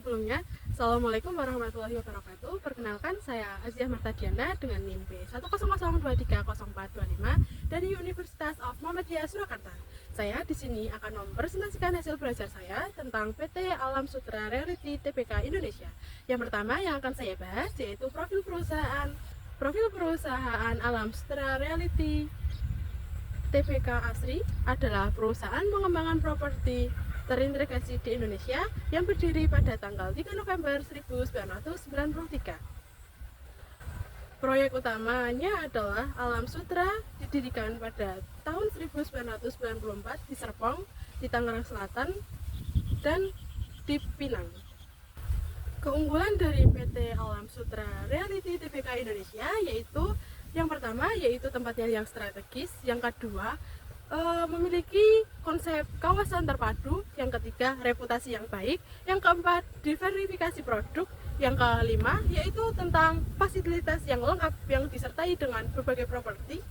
sebelumnya, Assalamualaikum warahmatullahi wabarakatuh. Perkenalkan, saya Aziah Martadiana dengan NIM B100230425 dari Universitas of Muhammadiyah Surakarta. Saya di sini akan mempresentasikan hasil belajar saya tentang PT Alam Sutera Realty Tbk Indonesia. Yang pertama yang akan saya bahas yaitu profil perusahaan Alam Sutera Realty Tbk Asri adalah perusahaan pengembangan properti terintegrasi di Indonesia yang berdiri pada tanggal 3 November 1993. Proyek utamanya adalah Alam Sutera, didirikan pada tahun 1994 di Serpong, di Tangerang Selatan, dan di Pinang. Keunggulan dari PT Alam Sutera Realty Tbk Indonesia yaitu yang pertama yaitu tempatnya yang strategis, yang kedua memiliki konsep kawasan terpadu, yang ketiga reputasi yang baik, yang keempat diverifikasi produk, yang kelima yaitu tentang fasilitas yang lengkap yang disertai dengan berbagai properti.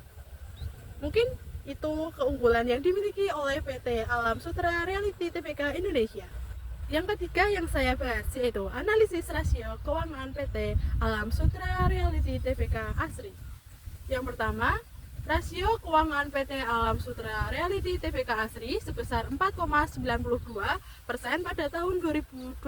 Mungkin itu keunggulan yang dimiliki oleh PT Alam Sutera Realty Tbk Indonesia. Yang ketiga yang saya bahas yaitu analisis rasio keuangan PT Alam Sutera Realty Tbk Asri. Yang pertama, rasio keuangan PT Alam Sutera Realty Tbk Asri sebesar 4,92% pada tahun 2022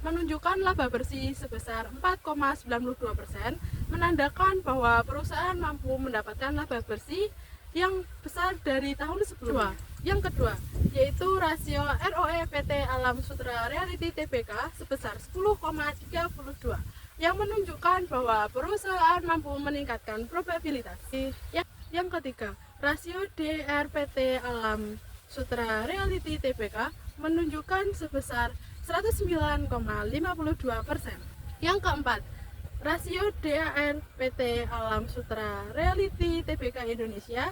menunjukkan laba bersih sebesar 4,92%, menandakan bahwa perusahaan mampu mendapatkan laba bersih yang besar dari tahun sebelumnya. Yang kedua, yaitu rasio ROE PT Alam Sutera Realty Tbk sebesar 10,32 yang menunjukkan bahwa perusahaan mampu meningkatkan probabilitas. Yang ketiga, rasio DRPT Alam Sutera Realty Tbk menunjukkan sebesar 109,52%. Yang keempat, rasio DAR PT Alam Sutera Realty Tbk Indonesia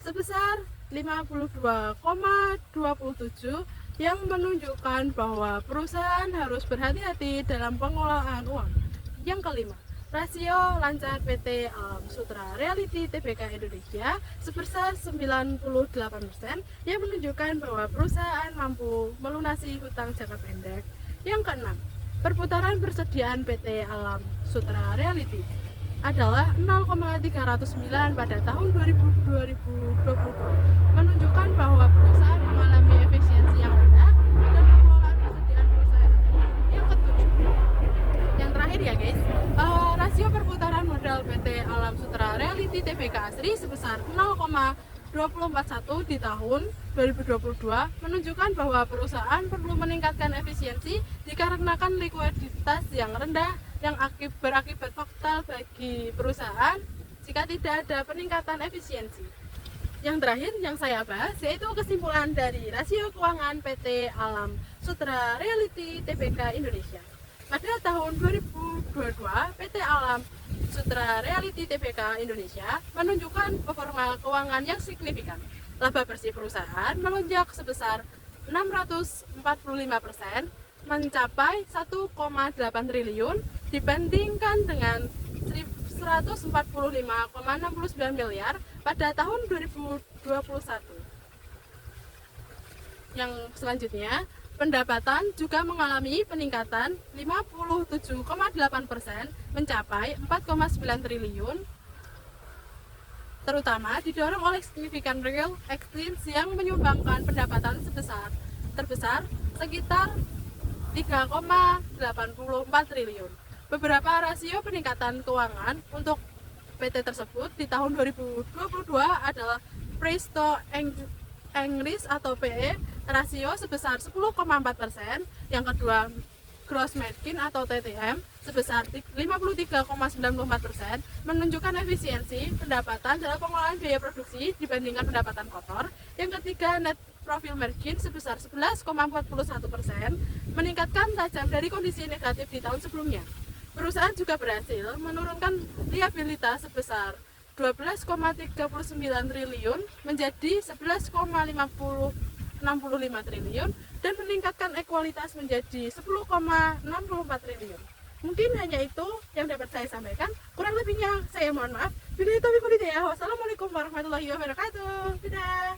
sebesar 52,27 yang menunjukkan bahwa perusahaan harus berhati-hati dalam pengelolaan uang. Yang kelima, rasio lancar PT Alam Sutera Realty Tbk Indonesia sebesar 98% yang menunjukkan bahwa perusahaan mampu melunasi hutang jangka pendek. Yang keenam, perputaran persediaan PT Alam Sutera Realty adalah 0,309 pada tahun 2022 menunjukkan bahwa perusahaan mengalami efisiensi yang rendah dan pengelolaan persediaan perusahaan. Yang ketujuh, yang terakhir ya guys, rasio perputaran modal PT Alam Sutera Realty Tbk Asri sebesar 0,241 di tahun 2022 menunjukkan bahwa perusahaan perlu meningkatkan efisiensi dikarenakan likuiditas yang rendah yang berakibat fatal bagi perusahaan jika tidak ada peningkatan efisiensi. Yang terakhir yang saya bahas yaitu kesimpulan dari rasio keuangan PT Alam Sutera Realty Tbk Indonesia. Pada tahun 2022, PT Alam Sutera Realty Tbk Indonesia menunjukkan performa keuangan yang signifikan. Laba bersih perusahaan melonjak sebesar 645%, mencapai 1,8 triliun dibandingkan dengan 145,69 miliar pada tahun 2021. Yang selanjutnya, pendapatan juga mengalami peningkatan 57,8% mencapai 4,9 triliun, terutama didorong oleh signifikan real exchange yang menyumbangkan pendapatan terbesar sekitar 3,84 triliun. Beberapa rasio peningkatan keuangan untuk PT tersebut di tahun 2022 adalah price to earnings atau PE rasio sebesar 10,4%, yang kedua gross margin atau TTM sebesar 53,94%, menunjukkan efisiensi pendapatan dalam pengelolaan biaya produksi dibandingkan pendapatan kotor. Yang ketiga net profit margin sebesar 11,41%, meningkatkan tajam dari kondisi negatif di tahun sebelumnya. Perusahaan juga berhasil menurunkan liabilitas sebesar 12,39 triliun menjadi 11,65 triliun dan meningkatkan ekualitas menjadi 10,64 triliun. Mungkin hanya itu yang dapat saya sampaikan. Kurang lebihnya saya mohon maaf. Wassalamualaikum warahmatullahi wabarakatuh. Dadah.